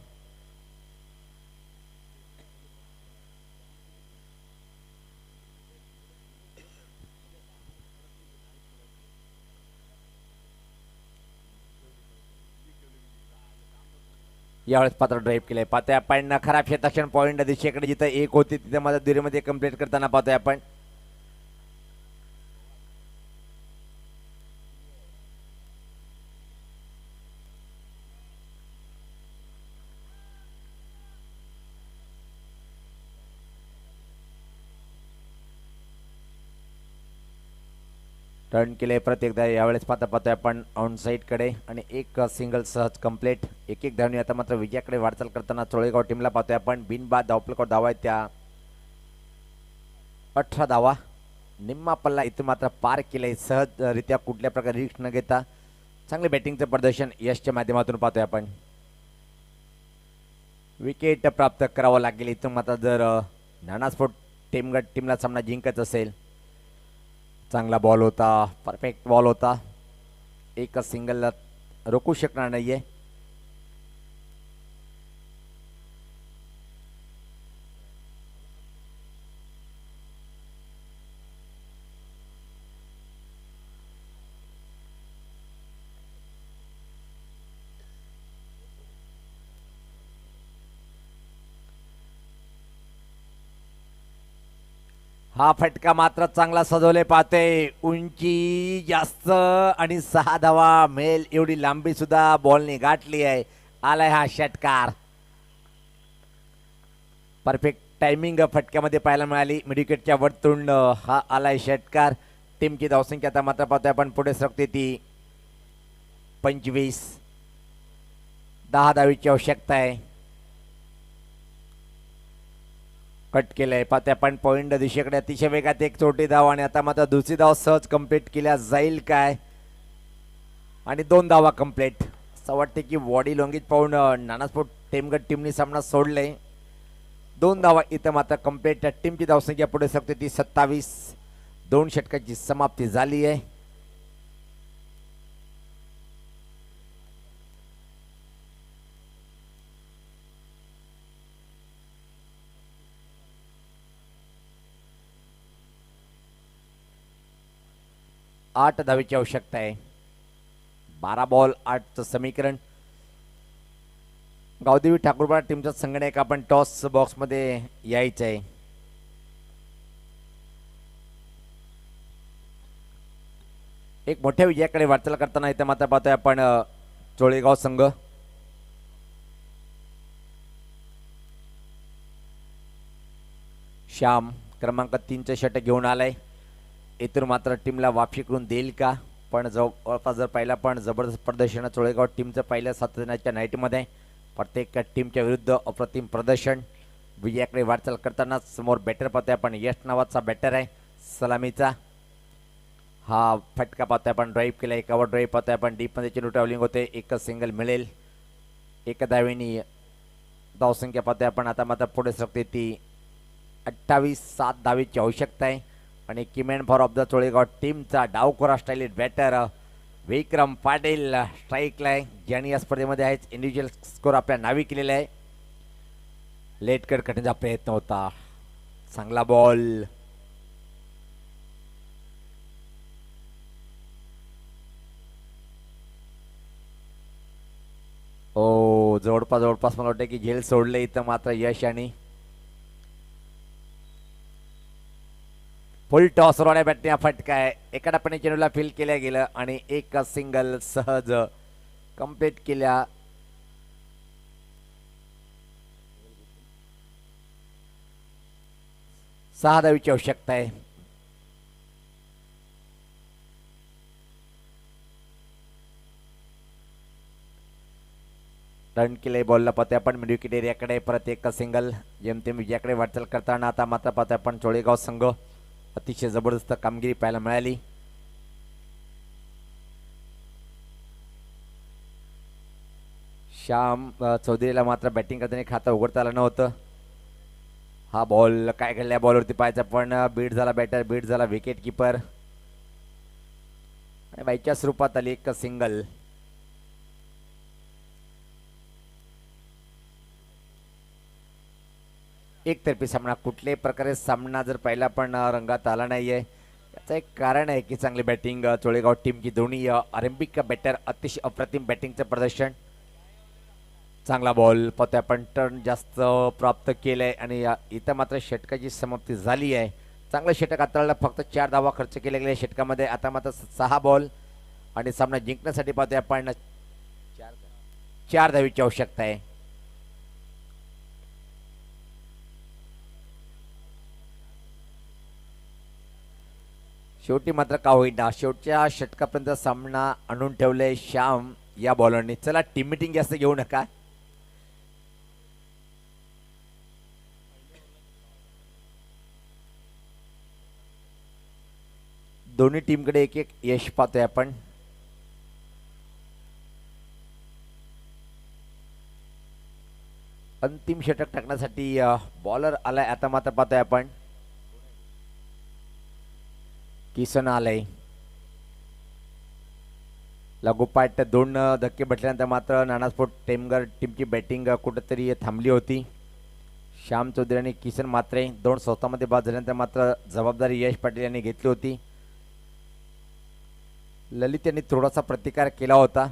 यावेळेस पात्र ड्राईव्ह केलंय पाहतोय आपण. खराब क्षेत्ररक्षण पॉईंट दिशेकडे जिथं 1 होती तिथे माझ्या दुरीमध्ये कंप्लीट करताना पाहतोय आपण. टर्न केले परत एकदा. यावेळेस पाहतोय आपण ऑन साईड कडे आणि एक सिंगल सहज कंप्लीट. 1-1 धावणी आता मात्र विजयाकडे वाटचाल करताना चोळेगाव टीमला पाहतोय आपण. बिनबाद धावपलकर धावा आहेत त्या 18 धावा. निम्मा पल्ला इथून मात्र पार केलाय सहजरित्या कुठल्या प्रकारे रिस्क न घेता. चांगले बॅटिंगचं प्रदर्शन यशच्या माध्यमातून पाहतोय आपण. विकेट प्राप्त करावं लागेल इथून मात्र जर नानास्फोट टीमगट टीमला सामना जिंकत असेल. चांगला बॉल होता. परफेक्ट बॉल होता. एक सिंगलला रोखू शकणार नाहीये. हा फटका मात्र चांगला सजवले पाहते. उंची जास्त आणि 6 धावा मेल एवढी लांबी सुद्धा बॉलने गाठली आहे. आलाय हा षटकार. परफेक्ट टायमिंग फटक्यामध्ये पाहायला मिळाली. मिडविकेटच्या वरतून हा आलाय षटकार. टीमची धावसंख्या आता मात्र पाहतोय आपण पुढे सरकते ती 25. 10 धावीची आवश्यकता आहे. कट केलंय पाहते आपण. पॉईंट दिशेकडे अतिशय वेगात एक छोटी धाव आणि आता मात्र दुसरी धाव सहज कंप्लीट केल्या जाईल काय आणि 2 धावा कंप्लीट. असं वाटते की बॉडी लॉंगेज पाहून नानास्फोट टेमगट टीमने सामना सोडले. 2 धावा इथं मात्र कंप्लीट. टीमची धावसंख्या पुढे सरकते ती 27. 2 षटकाची समाप्ती झाली आहे. आठ धावेची आवश्यकता आहे. 12 बॉल 8चं समीकरण. गावदेवी ठाकूरपाडा टीमचा संगणक आपण टॉस बॉक्स मध्ये यायचं आहे. एक मोठ्या विजयाकडे वाटचाल करताना इथे मात्र पाहतोय आपण चोळेगाव संघ. श्याम क्रमांक 3चे षटक घेऊन आलाय. इथून मात्र टीमला वापशी करून देईल का? पण जवळपास जर पाहिला पण जबरदस्त प्रदर्शन चोळेगाव टीमचं पहिल्या 7 दिनाच्या नाईटमध्ये. प्रत्येक टीमच्या विरुद्ध अप्रतिम प्रदर्शन. विजयाकडे वाटचाल करताना समोर बॅटर पाहतोय आपण. यश नावाचा बॅटर आहे सलामीचा. हा फटका पाहतोय आपण. ड्राईव्ह केलाय, कव्हर ड्राईव्ह पाहतोय आपण. डीपमध्ये चेंडू ट्रॅव्हलिंग होते. एकच सिंगल मिळेल. एक धावेनी धावसंख्या पाहतोय आपण. आता मात्र पुढे सरकते ती 28-7 धावेची आवश्यकता आहे. आणि किमॅन फॉर ऑफ द चोळेगाव टीमचा डावखोरा स्टाईलिश बॅटर विक्रम पाटील स्ट्राईकला आहे, ज्यांनी या स्पर्धेमध्ये आहेच इंडिव्हिज्युअल स्कोर आपल्या नावी केलेला आहे. लेट कट करण्याचा प्रयत्न होता. चांगला बॉल. ओ जवळपास मला वाटतं की झेल सोडले इथं मात्र यश. आणि फुल टॉस रोड्या बॅटने फटका आहे. एका टप्प्याने चेंडूला फील केल्या गेलं आणि एक सिंगल सहज कंप्लीट केल्या. सहा धावेची आवश्यकता आहे. टर्न केले बॉलला पाहतोय आपण मिड विकेट एरियाकडे. परत एक सिंगल जेमतेम विजयाकडे वाटचाल करताना आता मात्र पाहतोय आपण चोळेगाव संघ अतिशय जबरदस्त कामगिरी पाहायला मिळाली. श्याम चौधरीला मात्र बॅटिंग करताना खातं उघडता आलं नव्हतं. हा बॉल काय घडल्या बॉलवरती पाहायचा पण बीट झाला बॅटर, बीट झाला विकेट किपर आणि बाईच्या स्वरूपात आली एक सिंगल. एकतर्फी सामना. कुठल्याही प्रकारे सामना जर पाहिला पण रंगात आला नाहीये. याचं एक कारण आहे की चांगली बॅटिंग चोळेगाव टीमची. दोन्ही आरंभिक बॅटर अतिशय अप्रतिम बॅटिंगचं प्रदर्शन. चांगला बॉल पाहतोय आपण. टर्न जास्त प्राप्त केलंय आणि इथं मात्र षटकाची समाप्ती झाली आहे. चांगलं षटक हाताळलं. फक्त 4 धावा खर्च केल्या गेल्या षटकामध्ये. आता मात्र 6 बॉल आणि सामना जिंकण्यासाठी पाहतोय आपण 4 धावेची आवश्यकता आहे. शेवटी मात्र का होईना शेवटच्या षटकापर्यंत सामना आणून ठेवले श्याम या बॉलरने. चला टीम मिटिंग जास्त घेऊ नका. दोन्ही टीमकडे एक एक यश पाहतोय आपण. अंतिम षटक टाकण्यासाठी बॉलर आलाय. आता मात्र पाहतोय आपण किसन आलंय. लागोपाठ 2 धक्के बसल्यानंतर मात्र नानास्पोर्ट टेमगर टीमची बॅटिंग कुठेतरी थांबली होती. श्याम चौधरी आणि किसन मात्रे 2 स्वतःमध्ये बाद झाल्यानंतर मात्र जबाबदारी यश पाटील यांनी घेतली होती. ललित यांनी थोडासा प्रतिकार केला होता.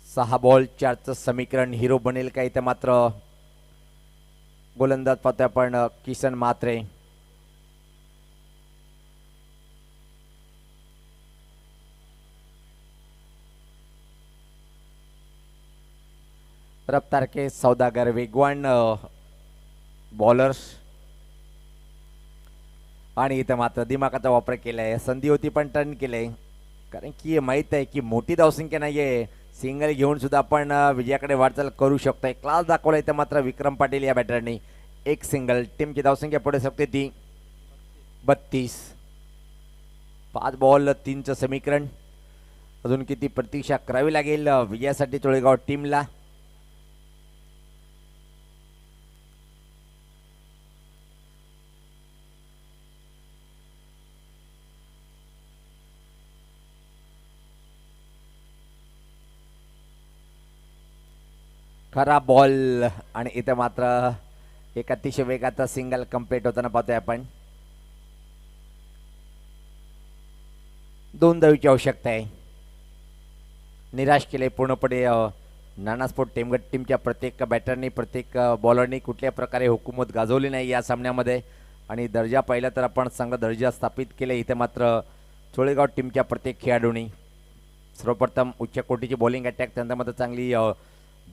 6 बॉल 4चं समीकरण हिरो बनेल का? इथे मात्र गोलंदाज पाहतोय आपण किसन मात्रे. रफ्तार के सौदागर वेगवान बॉलर्स आणि इथं मात्र दिमागाचा वापर केलाय. संधी होती पण टर्न केले. कारण की माहित आहे की मोठी धावसंख्या नाहीये. सिंगल घेऊन सुद्धा आपण विजयाकडे वाटचाल करू शकतोय. क्लास दाखवला इथं मात्र विक्रम पाटील या बॅटरने. एक सिंगल. टीमची धावसंख्या पुढे शकते ती 32. 5 बॉल 3चं समीकरण. अजून किती प्रतीक्षा करावी लागेल विजयासाठी चोळेगाव टीमला? खरा बॉल आणि इथं मात्र एक अतिशय वेगाचा सिंगल कंप्लीट होताना पाहतोय आपण. 2 धावेची आवश्यकता आहे. निराश केले पूर्णपणे नानास्पोर्ट टेमगट टीमच्या प्रत्येक बॅटरनी प्रत्येक बॉलरनी कुठल्या प्रकारे हुकूमत गाजवली नाही या सामन्यामध्ये. आणि दर्जा पाहिला तर आपण चांगला दर्जा स्थापित केले. इथे मात्र चोळेगाव टीमच्या प्रत्येक खेळाडूंनी सर्वप्रथम उच्च कोटीची बॉलिंग अटॅक, त्यानंतर मात्र चांगली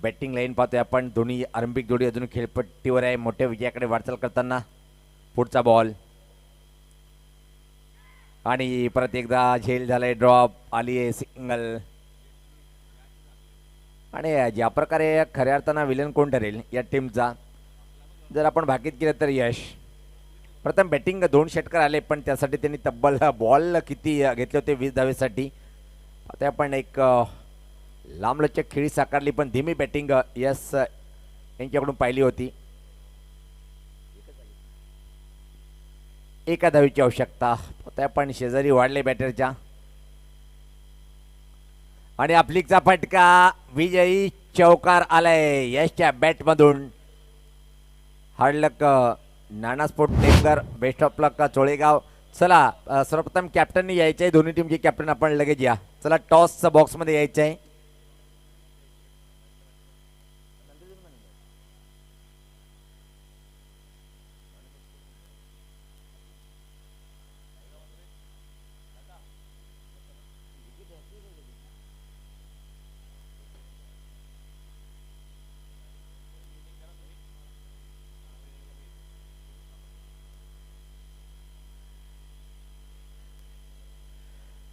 बॅटिंग लाईन पाहतोय आपण. दोन्ही आरंभिक जोडी अजून खेळपट्टीवर आहे, मोठ्या विजयाकडे वाटचाल करताना. पुढचा बॉल आणि परत एकदा झेल झालाय, ड्रॉप आली आहे, सिंगल. आणि ज्या प्रकारे खऱ्या अर्थानं विलन कोण ठरेल या टीमचा जर आपण भाकीत केलं तर यश. प्रथम बॅटिंग 2 षटकार आले, पण त्यासाठी त्यांनी तब्बल बॉल किती घेतले होते 20 धावेसाठी. आता आपण एक लांबलचक खेळी साकारली, पण धीमी बॅटिंग यश यांच्याकडून पाहिली होती. एका धावेची आवश्यकता. आता आपण शेजारी वाढले बॅटरच्या आणि अफ्लिकचा फटका, विजयी चौकार आलाय यशच्या बॅटमधून. Hard luck Nana sport Temghar, best of luck Cholegaon. चला सर्वप्रथम कॅप्टननी यायचं आहे, दोन्ही टीमचे कॅप्टन आपण लगेच या. चला टॉसच्या बॉक्समध्ये यायचं आहे.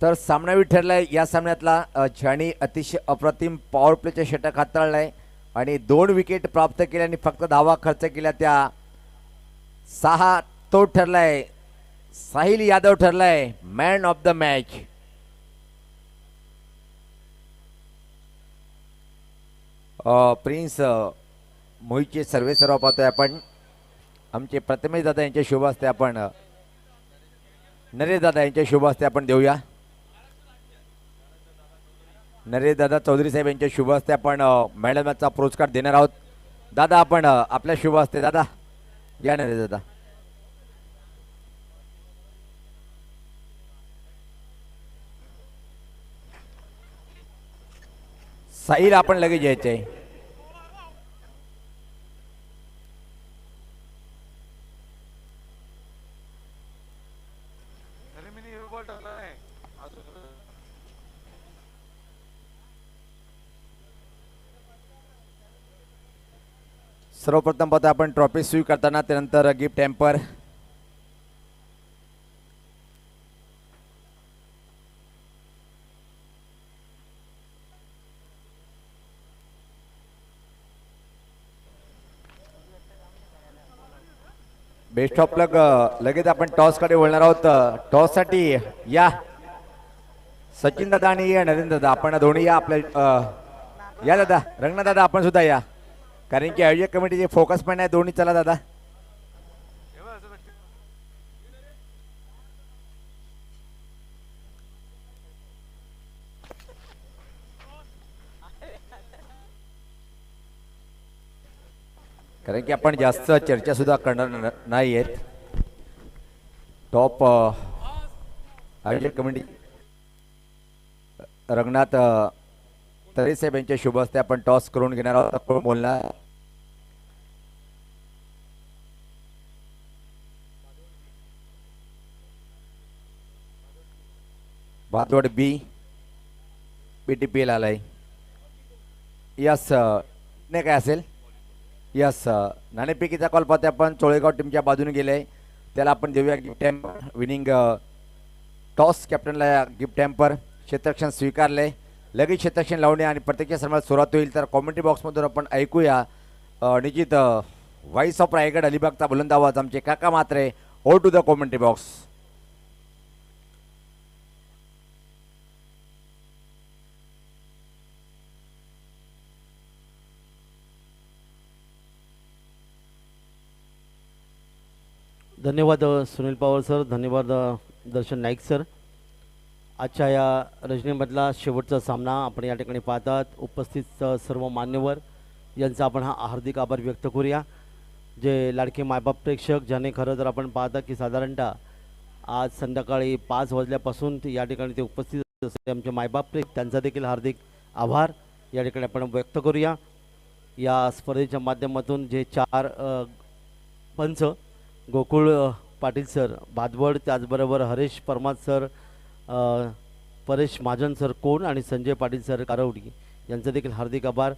तर सामनावीर ठरलाय या सामन्यातला. ज्याने अतिशय अप्रतिम पॉवर प्लेचे षटक हाताळलंय आणि 2 विकेट प्राप्त केल्या आणि फक्त धावा खर्च केल्या त्या 6. तो ठरलाय साहिल यादव, ठरलाय man of the match. Prince मोहितचे सर्वे सर्व पाहतोय आपण. आमचे प्रथमेश दादा यांचे शुभ असते आपण नरेश दादा यांचे शुभ असते आपण देऊया. नरेश दादा चौधरी साहेब यांच्या शुभ हस्ते आपण मॅडमचा पुरस्कार देणार आहोत. दादा आपण आपल्या शुभ हस्ते दादा या. नरेश दादा साहिल आपण लगेच यायचे. सर्वप्रथम पाहता आपण ट्रॉफी स्वीकारताना, त्यानंतर गिफ्ट हॅम्पर. बेस्ट ऑफ लक. लगेच आपण टॉस कडे वळणार आहोत. टॉस साठी या सचिन दादा आणि नरेंद्र दादा, आपण दोन्ही या. आपल्या या दादा, रंगनाथ दादा आपण सुद्धा या, कारण की आयोजक कमिटीचे फोकस पण आहे दोन्ही. चला दादा. कारण की आपण जास्त चर्चा सुद्धा करणार नाही आहेत. टॉप आयोजक कमिटी रंगनाथ तरे साहेब यांच्या शुभ हस्ते आपण टॉस करून घेणार आहोत. कोण बोलणार? भातवड बी BTPL आलाय. यस नाही काय असेल. यस नाणेफेकीचा कॉल पाहते आपण. चोळेगाव टीमच्या बाजूने गेले, त्याला आपण देऊया गिफ्ट हॅम्पर. विनिंग टॉस कॅप्टनला गिफ्ट हॅम्पर. क्षेत्ररक्षण स्वीकारले, लगेच क्षेत्ररक्षण लावणे आणि प्रत्येक सर्वात सुरुवात होईल. तर कॉमेंट्री बॉक्समधून आपण ऐकूया निश्चित व्हाईस ऑफ रायगड अलिबागचा बुलंद आवाज आमचे काका Matre. Over to the commentary box. धन्यवाद सुनील पवार सर, धन्यवाद दर्शन नाईक सर. आजच्या या रजनीमधला शेवटचा सामना आपण या ठिकाणी पाहतात. उपस्थित सर्व मान्यवर यांचा आपण हार्दिक आभार व्यक्त करूया. जे लाडके मायबाप प्रेक्षक ज्याने खरं तर आपण पाहता की साधारणतः आज संध्याकाळी 5 वाजल्यापासून या ठिकाणी ते उपस्थित असते आमचे मायबाप प्रेक्षक, त्यांचा देखील हार्दिक आभार या ठिकाणी आपण व्यक्त करूया. या स्पर्धेच्या माध्यमातून जे 4 पंच गोकुळ पाटील सर भादवड, त्याचबरोबर हरेश परमार सर, परेश महाजन सर कोण आणि संजय पाटील सर कारवडी यांचा देखील हार्दिक आभार.